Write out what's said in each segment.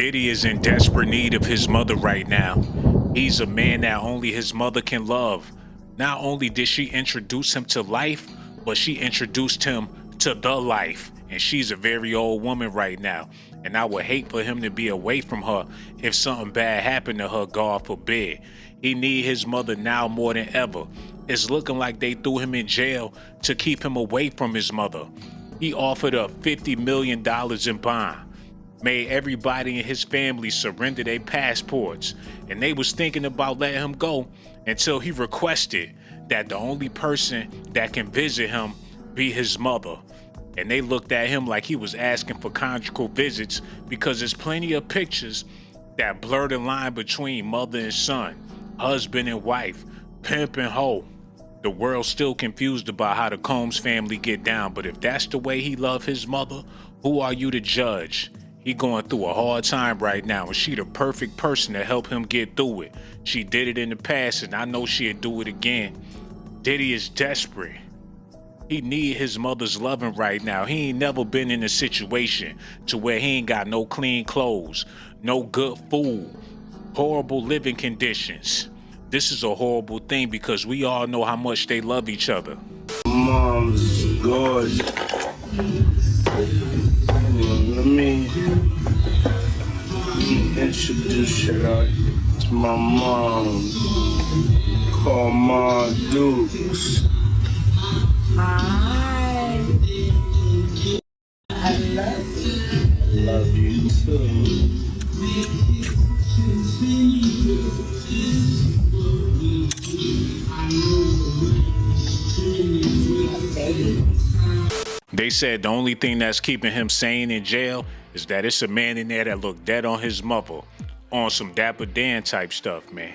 Diddy is in desperate need of his mother right now. He's a man that only his mother can love. Not only did she introduce him to life, but she introduced him to the life. And she's a very old woman right now. And I would hate for him to be away from her if something bad happened to her, God forbid. He need his mother now more than ever. It's looking like they threw him in jail to keep him away from his mother. He offered up $50 million in bond. Made everybody in his family surrender their passports, and they was thinking about letting him go until he requested that the only person that can visit him be his mother. And they looked at him like he was asking for conjugal visits because there's plenty of pictures that blur the line between mother and son, husband and wife, pimp and hoe. The world's still confused about how the Combs family get down, but if that's the way he loved his mother, who are you to judge? He going through a hard time right now, and she the perfect person to help him get through it. She did it in the past, and I know she'll do it again. Diddy is desperate. He need his mother's loving right now. He ain't never been in a situation to where he ain't got no clean clothes, no good food, horrible living conditions. This is a horrible thing because we all know how much they love each other. Mom's gorgeous. Let me introduce you to my mom. Call Ma Dukes. Hi. I love you. Love you too. They said the only thing that's keeping him sane in jail is that it's a man in there that looked dead on his mother, on some Dapper Dan type stuff, man.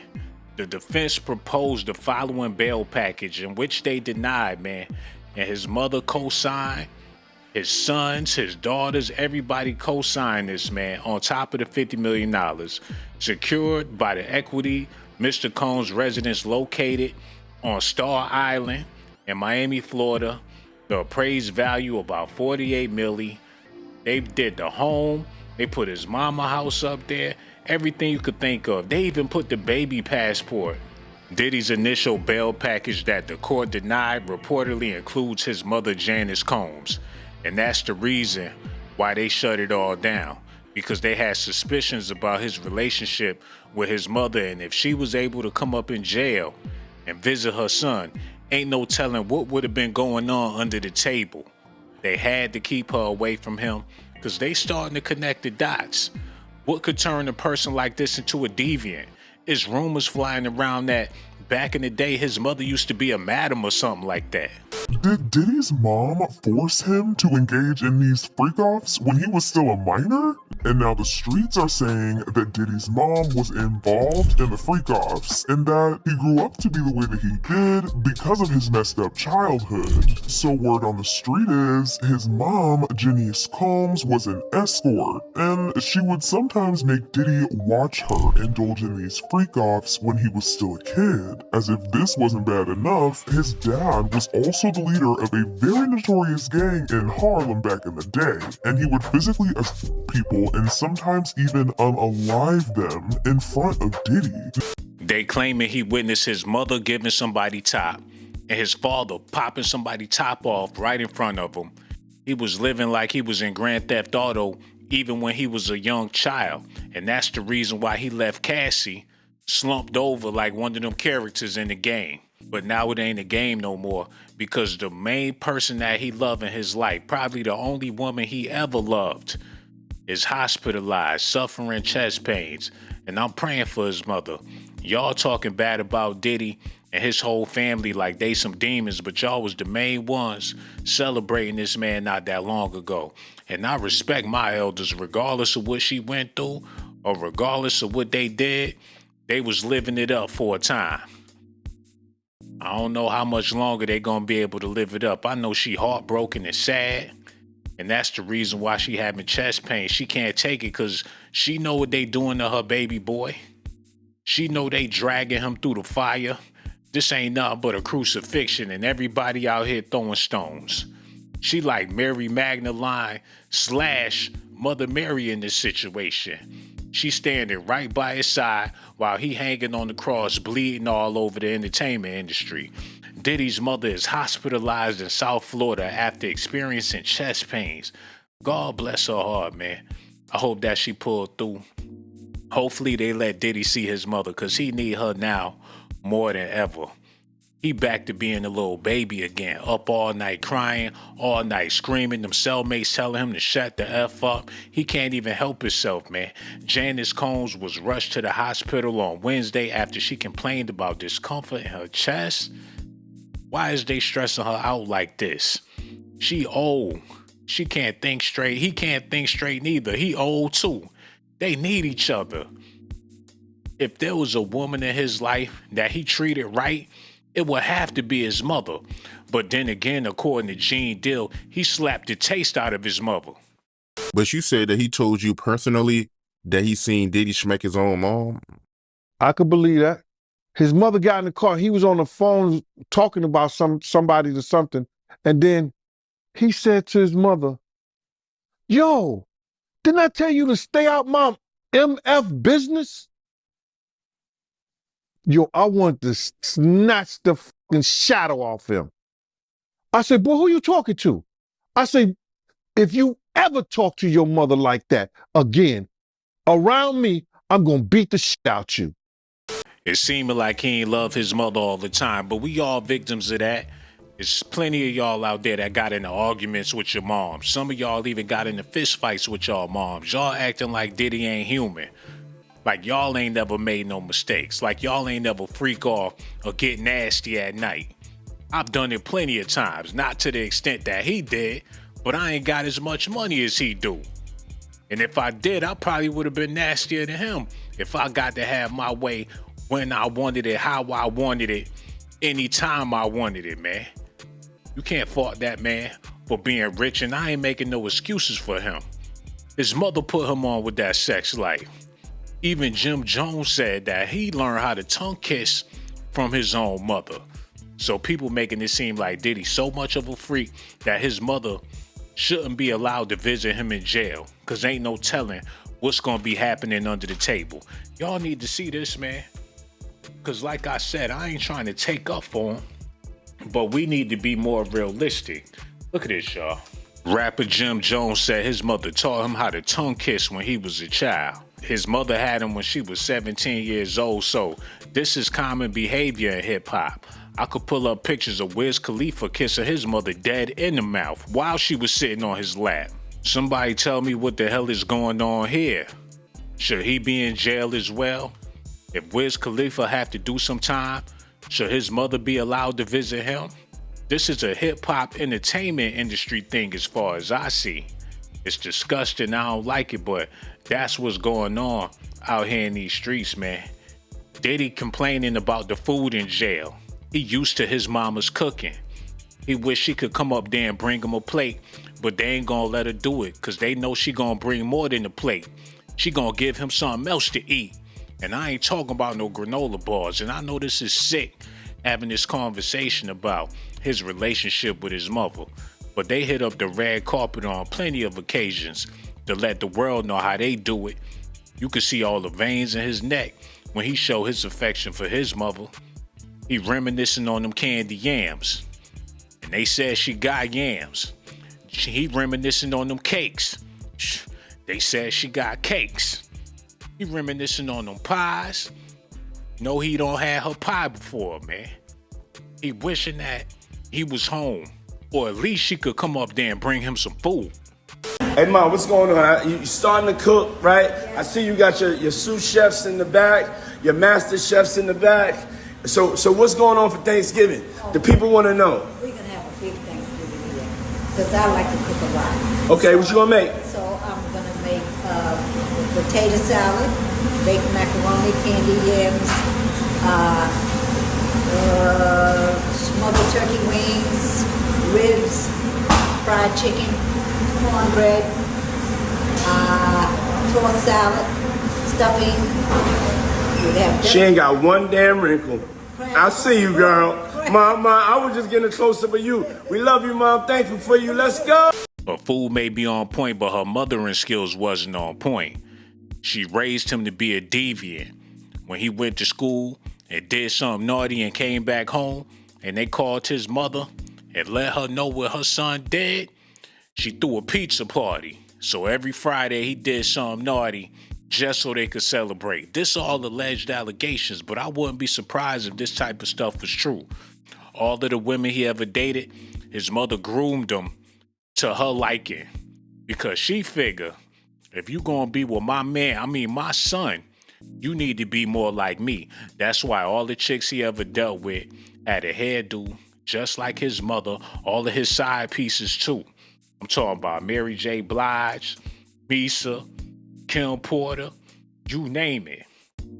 The defense proposed the following bail package, in which they denied, man, and his mother co-signed, his sons, his daughters, everybody co-signed this, man, on top of the $50 million, secured by the equity Mr. Combs' residence located on Star Island in Miami, Florida. The appraised value about $48 million. They did the home. They put his mama house up there. Everything you could think of. They even put the baby passport. Diddy's initial bail package that the court denied reportedly includes his mother Janice Combs. And that's the reason why they shut it all down. Because they had suspicions about his relationship with his mother, and if she was able to come up in jail and visit her son, ain't no telling what would have been going on under the table. They had to keep her away from him because they starting to connect the dots. What could turn a person like this into a deviant? It's rumors flying around that back in the day his mother used to be a madam or something like that. Did Diddy's mom force him to engage in these freak-offs when he was still a minor? And now the streets are saying that Diddy's mom was involved in the freak-offs and that he grew up to be the way that he did because of his messed up childhood. So word on the street is his mom, Janice Combs, was an escort, and she would sometimes make Diddy watch her indulge in these freak-offs when he was still a kid. As if this wasn't bad enough, his dad was also the leader of a very notorious gang in Harlem back in the day, and he would physically assault people and sometimes even unalive them in front of Diddy. They claiming he witnessed his mother giving somebody top and his father popping somebody top off right in front of him. He was living like he was in Grand Theft Auto even when he was a young child, and that's the reason why he left Cassie slumped over like one of them characters in the game. But now it ain't a game no more because the main person that he loved in his life, probably the only woman he ever loved, is hospitalized, suffering chest pains. And I'm praying for his mother. Y'all talking bad about Diddy and his whole family like they some demons, but y'all was the main ones celebrating this man not that long ago. And I respect my elders regardless of what she went through or regardless of what they did. They was living it up for a time. I don't know how much longer they gonna be able to live it up. I know she heartbroken and sad, and that's the reason why she having chest pain. She can't take it because she know what they doing to her baby boy. She know they dragging him through the fire. This ain't nothing but a crucifixion, and everybody out here throwing stones. She like Mary Magdalene / Mother Mary in this situation. She standing right by his side while he hanging on the cross, bleeding all over the entertainment industry. Diddy's mother is hospitalized in South Florida after experiencing chest pains. God bless her heart, man. I hope that she pulled through. Hopefully they let Diddy see his mother, because he need her now more than ever. He back to being a little baby again, up all night crying, all night screaming, them cellmates telling him to shut the F up. He can't even help himself, man. Janice Combs was rushed to the hospital on Wednesday after she complained about discomfort in her chest. Why is they stressing her out like this? She old. She can't think straight. He can't think straight neither. He old too. They need each other. If there was a woman in his life that he treated right, it would have to be his mother. But then again, according to Gene Dill, he slapped the taste out of his mother. But you said that he told you personally that he seen Diddy smack his own mom? I could believe that. His mother got in the car. He was on the phone talking about somebody to something. And then he said to his mother, "Yo, didn't I tell you to stay out my MF business?" Yo, I want to snatch the fucking shadow off him. I said, "Boy, who you talking to?" I said, "If you ever talk to your mother like that again, around me, I'm going to beat the shit out you." It seeming like he ain't love his mother all the time, but we all victims of that. There's plenty of y'all out there that got into arguments with your mom. Some of y'all even got into fist fights with y'all moms. Y'all acting like Diddy ain't human. Like y'all ain't never made no mistakes. Like y'all ain't never freak off or get nasty at night. I've done it plenty of times, not to the extent that he did, but I ain't got as much money as he do. And if I did, I probably would have been nastier than him if I got to have my way when I wanted it, how I wanted it, anytime I wanted it, man. You can't fault that man for being rich, and I ain't making no excuses for him. His mother put him on with that sex life. Even Jim Jones said that he learned how to tongue kiss from his own mother. So people making it seem like Diddy's so much of a freak that his mother shouldn't be allowed to visit him in jail, because ain't no telling what's going to be happening under the table. Y'all need to see this, man. Because like I said, I ain't trying to take up for him, but we need to be more realistic. Look at this, y'all. Rapper Jim Jones said his mother taught him how to tongue kiss when he was a child. His mother had him when she was 17 years old, so this is common behavior in hip-hop. I could pull up pictures of Wiz Khalifa kissing his mother dead in the mouth while she was sitting on his lap. Somebody tell me what the hell is going on here. Should he be in jail as well? If Wiz Khalifa have to do some time, should his mother be allowed to visit him? This is a hip-hop entertainment industry thing as far as I see. It's disgusting, I don't like it, but that's what's going on out here in these streets, man. Diddy complaining about the food in jail. He used to his mama's cooking. He wish she could come up there and bring him a plate, but they ain't gonna let her do it, cause they know she gonna bring more than a plate. She gonna give him something else to eat. And I ain't talking about no granola bars, and I know this is sick, having this conversation about his relationship with his mother. But they hit up the red carpet on plenty of occasions to let the world know how they do it. You can see all the veins in his neck when he showed his affection for his mother. He reminiscing on them candy yams. And they said she got yams. He reminiscing on them cakes. They said she got cakes. He reminiscing on them pies. No, he don't have her pie before, man. He wishing that he was home. Or at least she could come up there and bring him some food. Hey, Mom, what's going on? You starting to cook, right? I see you got your sous chefs in the back, your master chefs in the back. So what's going on for Thanksgiving? The people want to know. We're going to have a big Thanksgiving here, because I like to cook a lot. Okay, what you going to make? So I'm going to make potato salad, baked macaroni, candy yams, smothered turkey wings, ribs, fried chicken, cornbread, tossed salad, stuffing. She ain't got one damn wrinkle. I see you, girl. Mom, I was just getting a close-up of you. We love you, Mom. Thankful for you. Let's go. Her food may be on point, but her mothering skills wasn't on point. She raised him to be a deviant. When he went to school and did something naughty and came back home and they called his mother and let her know what her son did, she threw a pizza party. So every Friday he did something naughty just so they could celebrate. This all alleged allegations, but I wouldn't be surprised if this type of stuff was true. All of the women he ever dated, his mother groomed them to her liking because she figured if you gonna be with my son, you need to be more like me. That's why all the chicks he ever dealt with had a hairdo just like his mother, all of his side pieces too. I'm talking about Mary J. Blige, Misa, Kim Porter, you name it.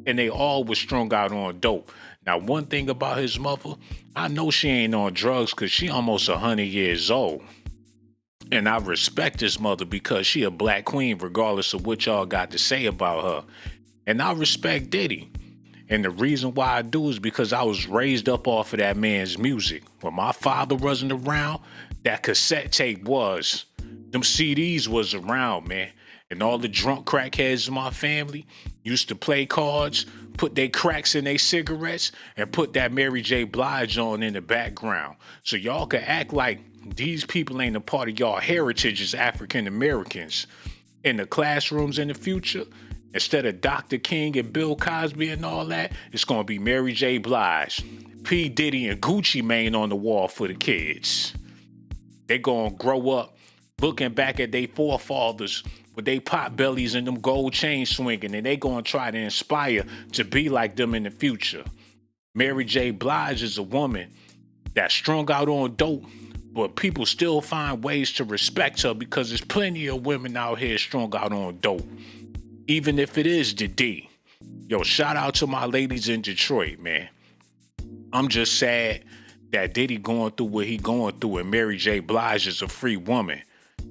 And they all was strung out on dope. Now, one thing about his mother, I know she ain't on drugs because she almost 100 years old. And I respect his mother because she a black queen regardless of what y'all got to say about her. And I respect Diddy. And the reason why I do is because I was raised up off of that man's music. When my father wasn't around, that cassette tape was. Them CDs was around, man. And all the drunk crackheads in my family used to play cards, put their cracks in their cigarettes, and put that Mary J. Blige on in the background. So y'all could act like these people ain't a part of y'all heritage as African Americans. In the classrooms in the future, instead of Dr. King and Bill Cosby and all that, it's going to be Mary J. Blige, P. Diddy, and Gucci Mane on the wall for the kids. They going to grow up looking back at their forefathers with they pot bellies and them gold chains swinging, and they going to try to inspire to be like them in the future. Mary J. Blige is a woman that's strung out on dope, but people still find ways to respect her because there's plenty of women out here strung out on dope. Even if it is the D. Yo, shout out to my ladies in Detroit, man. I'm just sad that Diddy going through what he going through and Mary J. Blige is a free woman.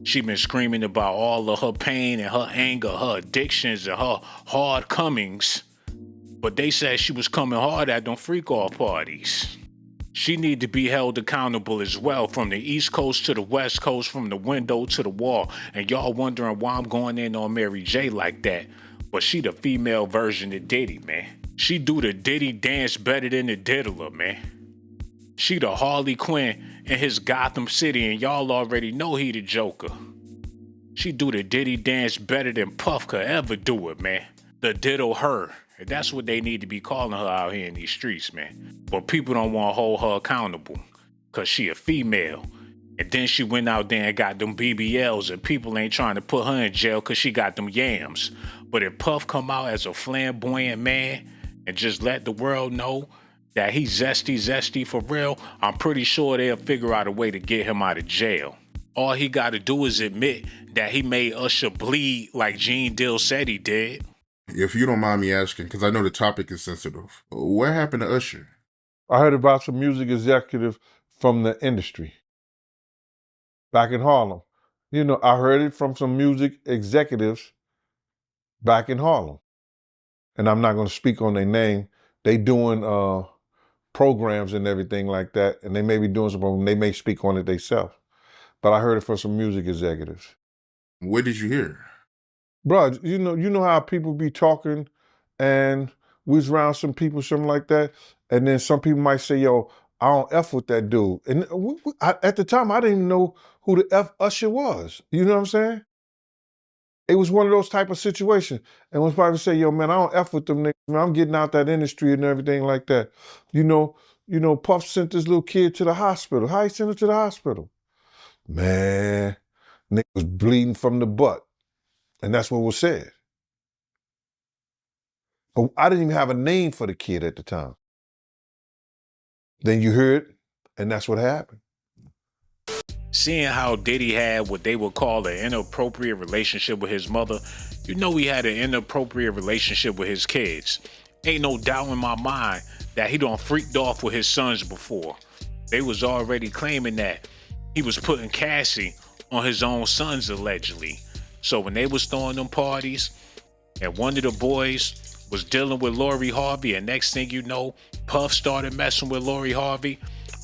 She been screaming about all of her pain and her anger, her addictions and her hard comings. But they said she was coming hard at them freak-off parties. She need to be held accountable as well, from the East Coast to the West Coast, from the window to the wall. And y'all wondering why I'm going in on Mary J like that. But she the female version of Diddy, man. She do the Diddy dance better than the diddler, man. She the Harley Quinn in his Gotham City, and y'all already know he the Joker. She do the Diddy dance better than Puff could ever do it, man. The diddle her. And that's what they need to be calling her out here in these streets, man. But people don't want to hold her accountable because she a female. And then she went out there and got them BBLs, and people ain't trying to put her in jail because she got them yams. But if Puff come out as a flamboyant man and just let the world know that he's zesty for real, I'm pretty sure they'll figure out a way to get him out of jail. All he got to do is admit that he made Usher bleed like Gene Dill said he did. If you don't mind me asking, because I know the topic is sensitive, what happened to Usher? I heard about some music executive from the industry back in Harlem. You know, I heard it from some music executives back in Harlem. And I'm not going to speak on their name. They doing programs and everything like that, and they may be doing some, they may speak on it themselves. But I heard it from some music executives. What did you hear? Bro, you know how people be talking, and we was around some people, something like that, and then some people might say, yo, I don't F with that dude. And at the time, I didn't even know who the F Usher was. You know what I'm saying? It was one of those type of situations. And when probably say, yo, man, I don't F with them niggas. Man, I'm getting out that industry and everything like that. You know, Puff sent this little kid to the hospital. How he sent her to the hospital? Man, nigga was bleeding from the butt. And that's what was said. But I didn't even have a name for the kid at the time. Then you hear it, and that's what happened. Seeing how Diddy had what they would call an inappropriate relationship with his mother, you know he had an inappropriate relationship with his kids. Ain't no doubt in my mind that he done freaked off with his sons before. They was already claiming that he was putting Cassie on his own sons allegedly. So when they was throwing them parties and one of the boys was dealing with Lori Harvey, and next thing you know, Puff started messing with Lori Harvey,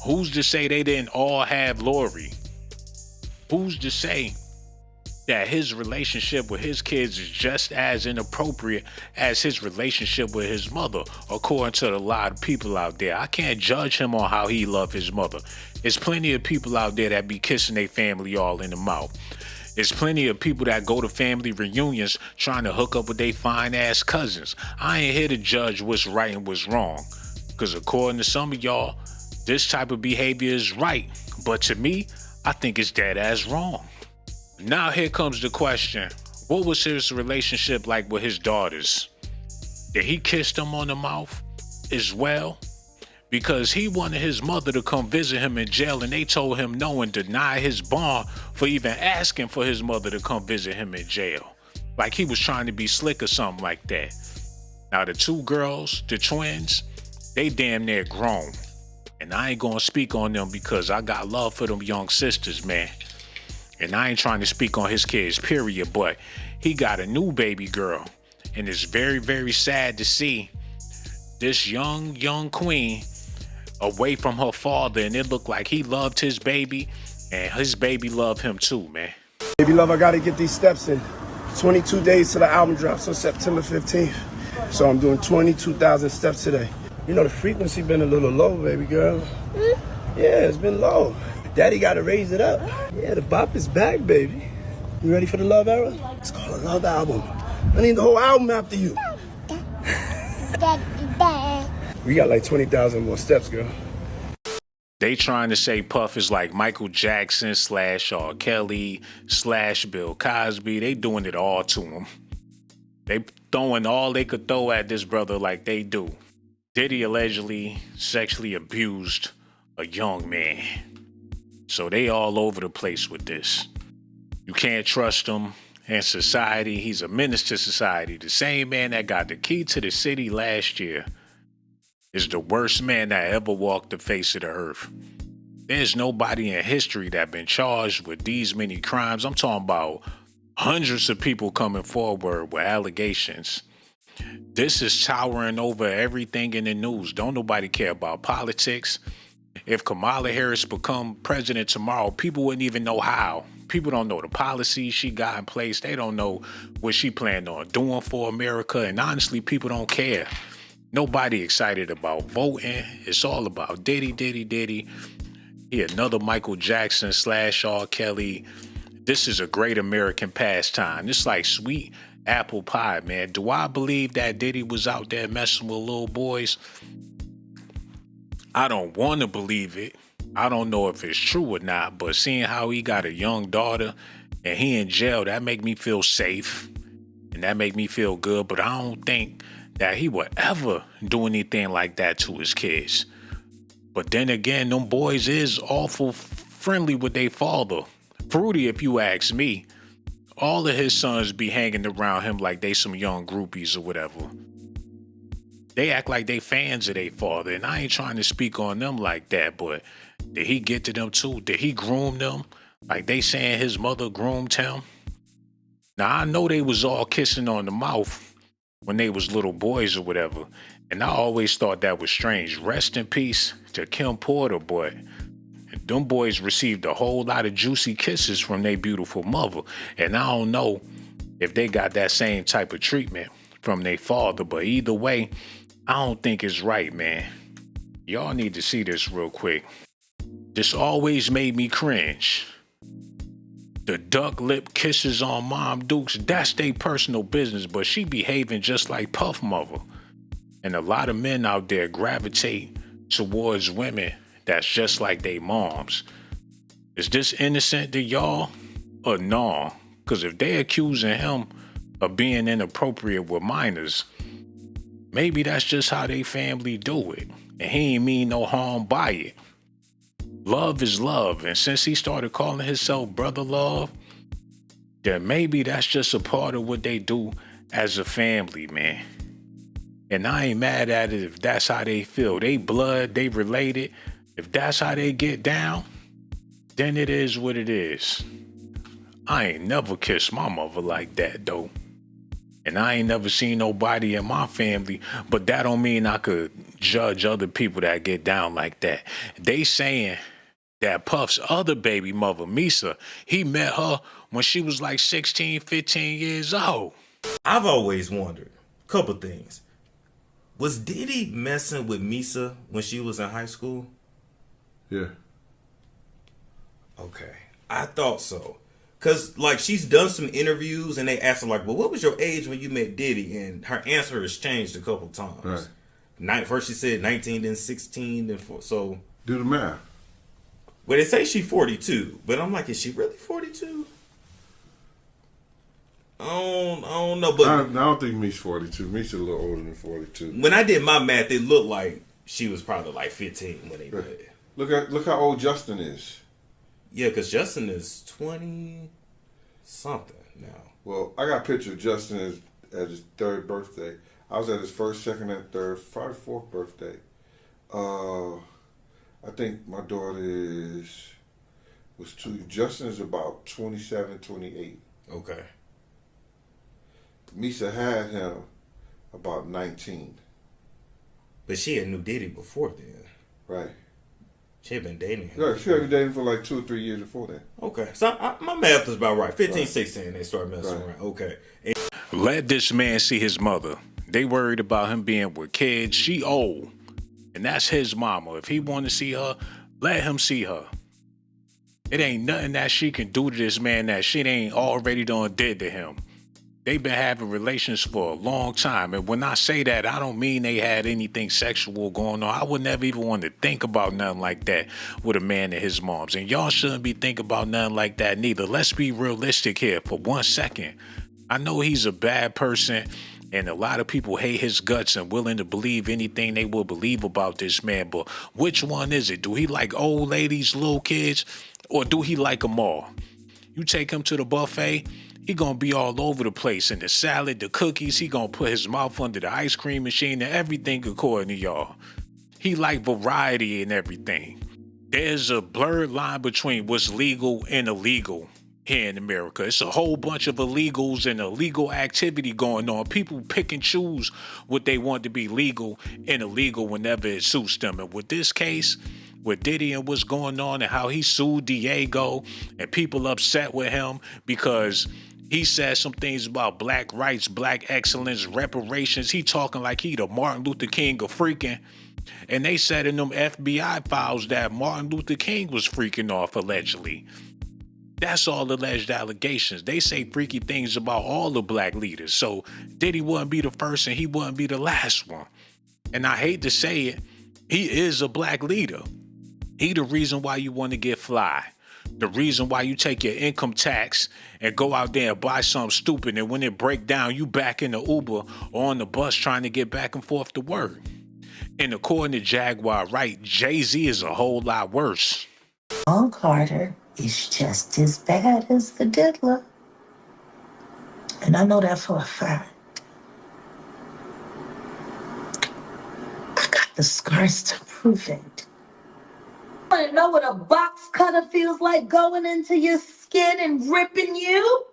who's to say they didn't all have Lori? Who's to say that his relationship with his kids is just as inappropriate as his relationship with his mother, according to a lot of people out there. I can't judge him on how he loved his mother. There's plenty of people out there that be kissing their family all in the mouth. There's plenty of people that go to family reunions trying to hook up with their fine ass cousins. I ain't here to judge what's right and what's wrong, because according to some of y'all, this type of behavior is right, but to me, I think it's dead ass wrong. Now here comes the question. What was his relationship like with his daughters? Did he kiss them on the mouth as well? Because he wanted his mother to come visit him in jail and they told him no and denied his bond for even asking for his mother to come visit him in jail. Like he was trying to be slick or something like that. Now the two girls, the twins, they damn near grown. And I ain't gonna speak on them because I got love for them young sisters, man. And I ain't trying to speak on his kids, period, but he got a new baby girl. And it's very, very sad to see this young queen away from her father. And it looked like he loved his baby and his baby loved him too, man. Baby love, I gotta get these steps in. 22 days till the album drops on September 15th. So I'm doing 22,000 steps today. You know, the frequency been a little low, baby girl. Yeah, it's been low. Daddy gotta raise it up. Yeah, the bop is back, baby. You ready for the love era? It's called a love album. I need the whole album after you. We got like 20,000 more steps, girl. They trying to say Puff is like Michael Jackson / R. Kelly / Bill Cosby. They doing it all to him. They throwing all they could throw at this brother like they do. Diddy allegedly sexually abused a young man. So they all over the place with this. You can't trust him in society. He's a menace to society. The same man that got the key to the city last year is the worst man that ever walked the face of the earth. There's nobody in history that been charged with these many crimes. I'm talking about hundreds of people coming forward with allegations. This is towering over everything in the news. Don't nobody care about politics. If Kamala Harris become president tomorrow, people wouldn't even know how. People don't know the policies she got in place. They don't know what she planned on doing for America. And honestly, people don't care. Nobody excited about voting. It's all about Diddy. He another Michael Jackson / R. Kelly. This is a great American pastime. It's like sweet apple pie, man. Do I believe that Diddy was out there messing with little boys? I don't want to believe it. I don't know if it's true or not, but seeing how he got a young daughter and he in jail, that make me feel safe and that make me feel good, but I don't think that he would ever do anything like that to his kids. But then again, them boys is awful friendly with their father. Fruity, if you ask me. All of his sons be hanging around him like they some young groupies or whatever. They act like they fans of their father, and I ain't trying to speak on them like that, but did he get to them too? Did he groom them? Like they saying his mother groomed him? Now, I know they was all kissing on the mouth when they was little boys or whatever, and I always thought that was strange. Rest in peace to Kim Porter, boy. Them boys received a whole lot of juicy kisses from their beautiful mother, and I don't know if they got that same type of treatment from their father, but either way, I don't think it's right, man. Y'all need to see this real quick. This always made me cringe. The duck lip kisses on Mom Dukes, that's their personal business, but she behaving just like Puff mother. And a lot of men out there gravitate towards women that's just like they moms. Is this innocent to y'all or no? Because if they accusing him of being inappropriate with minors, maybe that's just how they family do it. And he ain't mean no harm by it. Love is love. And since he started calling himself Brother Love, then maybe that's just a part of what they do as a family, man. And I ain't mad at it if that's how they feel. They blood, they related. If that's how they get down, then it is what it is. I ain't never kissed my mother like that, though. And I ain't never seen nobody in my family, but that don't mean I could judge other people that get down like that. They saying that Puff's other baby mother, Misa, he met her when she was like 16, 15 years old. I've always wondered a couple things. Was Diddy messing with Misa when she was in high school? Yeah. Okay. I thought so. Because, like, she's done some interviews and they asked her, like, well, what was your age when you met Diddy? And her answer has changed a couple times. Right. First she said 19, then 16, then 4. So. Do the math. Well, they say she's 42. But I'm like, is she really 42? I don't know. But I don't think Me's 42. Me's a little older than 42. When I did my math, it looked like she was probably like 15 when they met. Look how old Justin is. Yeah, because Justin is 20 something now. Well, I got a picture of Justin at his 3rd birthday. I was at his 1st, 2nd, and 3rd, probably 4th birthday. I think my daughter was 2. Justin is about 27, 28. Okay. Misa had him about 19. But she had knew Diddy before then. Right. She had been dating him. Yeah, she had been dating for like 2 or 3 years before that. Okay. So my math is about right. 15, 16, they started messing around. Okay. Let this man see his mother. They worried about him being with kids. She old. And that's his mama. If he want to see her, let him see her. It ain't nothing that she can do to this man that she ain't already done did to him. They've been having relations for a long time. And when I say that, I don't mean they had anything sexual going on. I would never even want to think about nothing like that with a man and his moms. And y'all shouldn't be thinking about nothing like that neither. Let's be realistic here for 1 second. I know he's a bad person, and a lot of people hate his guts and willing to believe anything they will believe about this man. But which one is it? Do he like old ladies, little kids, or do he like them all? You take him to the buffet, he gonna be all over the place. In the salad, the cookies, he gonna put his mouth under the ice cream machine and everything according to y'all. He like variety and everything. There's a blurred line between what's legal and illegal here in America. It's a whole bunch of illegals and illegal activity going on. People pick and choose what they want to be legal and illegal whenever it suits them. And with this case, with Diddy and what's going on and how he sued Diego and people upset with him because he said some things about black rights, black excellence, reparations. He talking like he the Martin Luther King of freaking. And they said in them FBI files that Martin Luther King was freaking off allegedly. That's all alleged allegations. They say freaky things about all the black leaders. So Diddy wouldn't be the first and he wouldn't be the last one. And I hate to say it, he is a black leader. He the reason why you want to get fly. The reason why you take your income tax and go out there and buy something stupid, and when it break down, you back in the Uber or on the bus trying to get back and forth to work. And according to Jaguar Wright, Jay-Z is a whole lot worse. Shawn Carter is just as bad as the diddler. And I know that for a fact. I got the scars to prove it. Want to know what a box cutter feels like going into your skin and ripping you?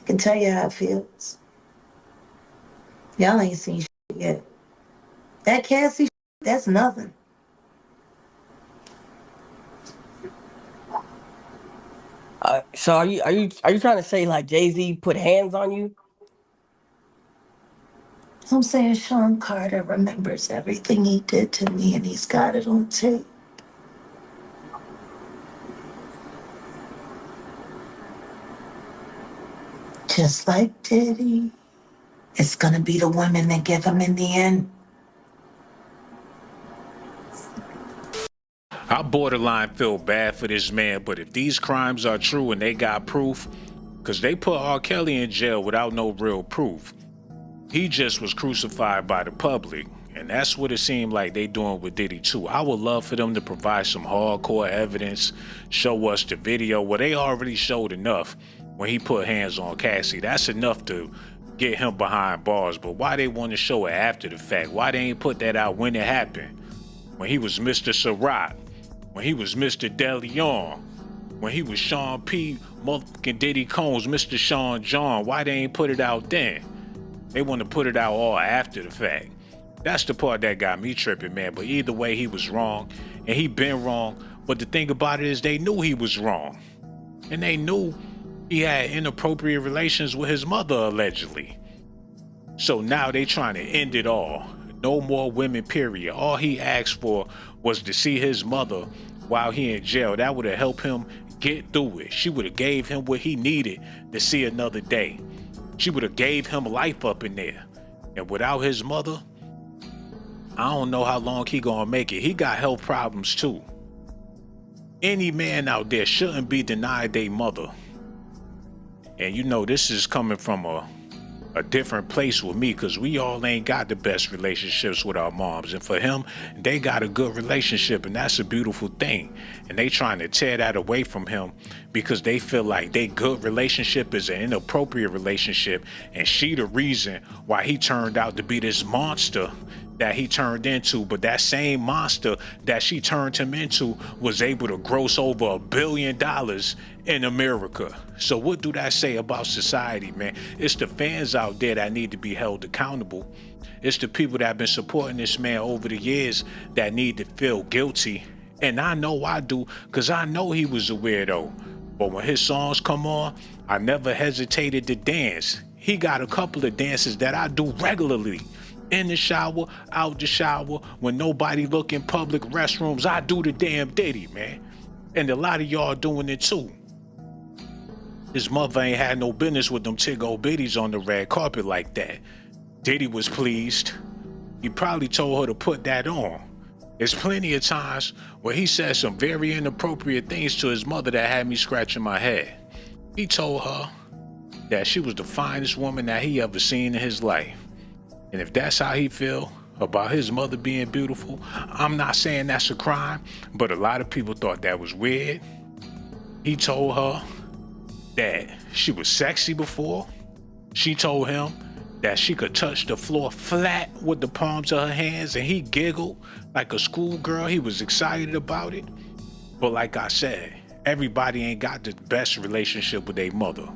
I can tell you how it feels. Y'all ain't seen shit yet. That Cassie shit, that's nothing. So are you trying to say like Jay-Z put hands on you? I'm saying Shawn Carter remembers everything he did to me and he's got it on tape. Just like Diddy. It's gonna be the women that give him in the end. I borderline feel bad for this man, but if these crimes are true and they got proof, because they put R. Kelly in jail without no real proof. He just was crucified by the public, and that's what it seemed like they doing with Diddy too. I would love for them to provide some hardcore evidence, show us the video. Well, they already showed enough when he put hands on Cassie. That's enough to get him behind bars, but why they want to show it after the fact? Why they ain't put that out when it happened? When he was Mr. Ciroc, when he was Mr. DeLeon, when he was Sean P. motherfucking Diddy Combs, Mr. Sean John, why they ain't put it out then? They want to put it out all after the fact. That's the part that got me tripping, man. But either way, he was wrong. and he been wrong. But the thing about it is they knew he was wrong. And they knew he had inappropriate relations with his mother, allegedly. So now they trying to end it all. No more women, period. All he asked for was to see his mother while he in jail. That would have helped him get through it. She would have gave him what he needed to see another day. She would have gave him life up in there. And without his mother, I don't know how long he gonna make it. He got health problems too. Any man out there shouldn't be denied their mother. And you know, this is coming from a different place with me, because we all ain't got the best relationships with our moms. And for him, they got a good relationship, and that's a beautiful thing. And they trying to tear that away from him because they feel like they good relationship is an inappropriate relationship, and she the reason why he turned out to be this monster that he turned into. But that same monster that she turned him into was able to gross over $1 billion in America. So what do that say about society, man? It's the fans out there that need to be held accountable. It's the people that have been supporting this man over the years that need to feel guilty. And I know I do, because I know he was a weirdo. But when his songs come on, I never hesitated to dance. He got a couple of dances that I do regularly. In the shower, out the shower, when nobody look, in public restrooms, I do the damn Diddy, man. And a lot of y'all doing it too. His mother ain't had no business with them tig-o bitties on the red carpet like that. Diddy was pleased. He probably told her to put that on. There's plenty of times where he said some very inappropriate things to his mother that had me scratching my head. He told her that she was the finest woman that he ever seen in his life. And if that's how he feel about his mother being beautiful, I'm not saying that's a crime, but a lot of people thought that was weird. He told her that she was sexy before. She told him that she could touch the floor flat with the palms of her hands, and he giggled like a schoolgirl. He was excited about it. But like I said, everybody ain't got the best relationship with their mother.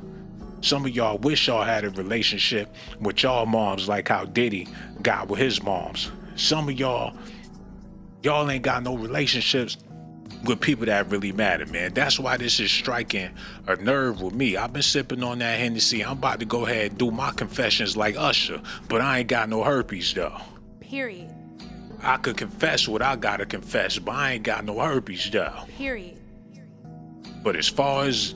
Some of y'all wish y'all had a relationship with y'all moms like how Diddy got with his moms. Some of y'all ain't got no relationships with people that really matter, man. That's why this is striking a nerve with me. I've been sipping on that Hennessy. I'm about to go ahead and do my confessions like Usher, but I ain't got no herpes though. Period. I could confess what I gotta confess, but I ain't got no herpes though. Period. But as far as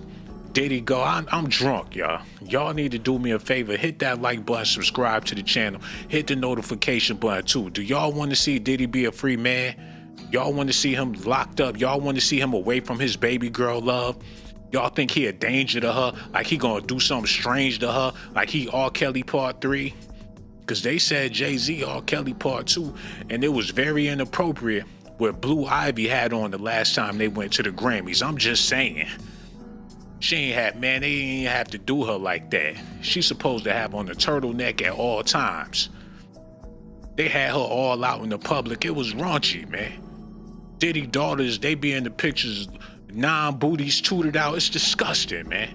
Diddy go, I'm drunk, y'all. Y'all need to do me a favor. Hit that like button, subscribe to the channel, hit the notification button too. Do y'all want to see Diddy be a free man? Y'all want to see him locked up? Y'all want to see him away from his baby girl love? Y'all think he a danger to her? Like he gonna do something strange to her? Like he R. Kelly Part 3? Because they said Jay-Z R. Kelly Part 2, and it was very inappropriate what Blue Ivy had on the last time they went to the Grammys. I'm just saying. She ain't had, man, they ain't have to do her like that. She's supposed to have on a turtleneck at all times. They had her all out in the public. It was raunchy, man. Diddy daughters, they be in the pictures, 9 booties tooted out. It's disgusting, man.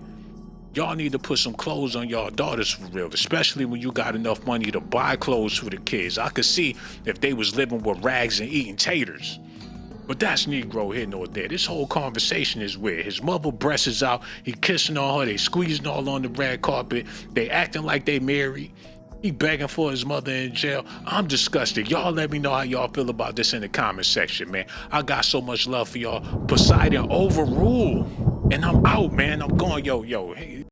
Y'all need to put some clothes on y'all daughters for real, especially when you got enough money to buy clothes for the kids. I could see if they was living with rags and eating taters. But that's Negro here nor there. This whole conversation is weird. His mother breasts is out. He kissing on her. They squeezing all on the red carpet. They acting like they married. He begging for his mother in jail. I'm disgusted. Y'all let me know how y'all feel about this in the comment section, man. I got so much love for y'all. Poseidon overrule. And I'm out, man. I'm going, yo. Hey.